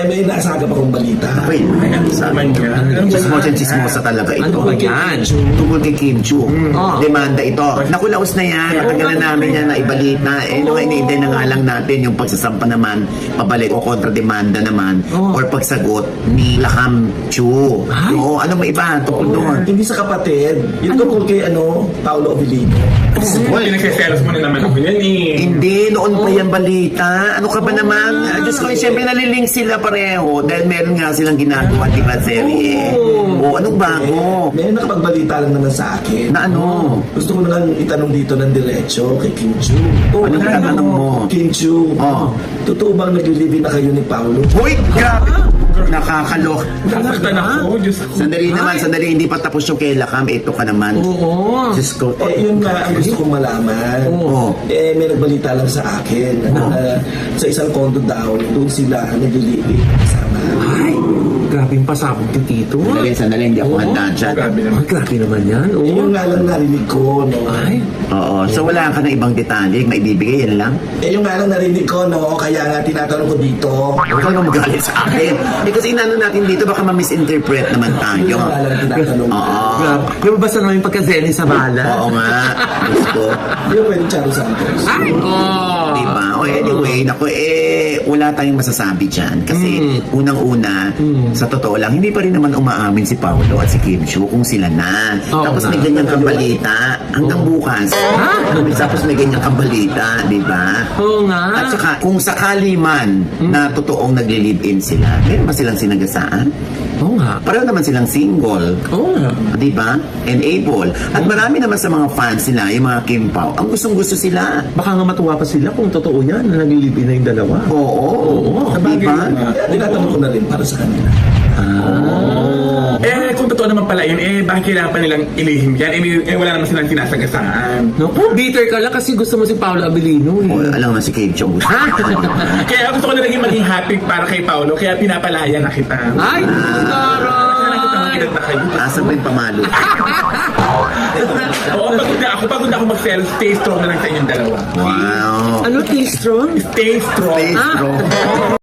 may nasagap akong balita. Wait, sabi niya. Chismosa talaga ito. Ano ba yan? Tungkol kay Kim Chu. Demanda ito. Nakulaos na yan. Matagal na namin yan na ibalita. Nung iniintay na nga lang natin yung pagsasampa naman, pabalik o kontra-demanda naman, or pagsagot ni Lakam Chu. Oo, ano ba iba? Tungkol doon. Hindi sa kapatid. Yung tungkol kay Paolo Abilino. Pinagsiselos mo na naman ako yan eh. Hindi, noon pa yan balita. Ano ka ba naman? Diyos ko, siyempre nalilink sila pareho dahil meron nga silang ginagawa di ba serye. O, anong bago? May nakapagbalita lang naman sa akin. Na ano? Gusto ko lang itanong dito ng diretso kay Kim Chu. Anong tatanong mo? Kim Chu, totoo bang nag-live na kayo ni Paolo? Hoy, grabe! Nakakalo. Nasaktan ako, Diyos ko. Sandali, hindi pa tapos yung kay Lakam. Ito ka naman. Oo. Diyos ko. Yun nga ang gusto kong malaman. May nagbalita lang sa akin. Sa isang condo daw, doon sila nag-live kasama. Ay, grabe yung pasabog ni Tito. Sandali, hindi ako handa dyan. Grabe naman. Grabe naman yan. Yun nga lang narinig ko, no? Ay, Oo, so wala ka na ibang detalye, maibibigay, yan lang. Yung nga lang narinig ko, no? Kaya nga tinatanong ko dito. Huwag kang magalit sa akin. Kasi inano natin dito, baka ma-misinterpret naman tayo. Yung nga lang tinatanong ko. grabe. Yung basta naman yung pagka-Zenny sa bala. Oo nga. Gusto. Yung pwede Charo Santos. Ay, Diba? O anyway, wala tayong masasabi dyan. Kasi unang-una, sa totoo lang, hindi pa rin naman umaamin si Paolo at si Kim Chu kung sila na. Tapos may ganyan kang balita hanggang bukas. Tapos may ganyan kang balita, diba? Oo nga. At saka, kung sakali man na totoong nagli-live-in sila, meron ba silang sinagasaan? Oo nga. Pareho naman silang single. Oo nga. Di ba? And able. At marami naman sa mga fans nila, yung mga Kim Pao, ang gustong-gusto sila. Baka nga matuwa pa sila kung totoo yan na nag-live-in na yung dalawa. Oo. Di ba? Kaya tinatanong ko na rin para sa kanila. Kung totoo naman pala yun, bakit kailangan pa nilang ilihim yan? Wala naman silang sinasagasaan. Naku, bitter ka lang kasi gusto mo si Paolo Abilino O, eh. alam mo si Kim Chu, gusto. Kaya gusto ko na naging maging happy para kay Paolo, kaya pinapalaya na kita. Ay, taray! Asan ba yung pamalo? Oo, pagod na ako mag-sell, stay strong na lang sa inyong dalawa. Wow. Ano, T-strong? Stay strong. Stay strong.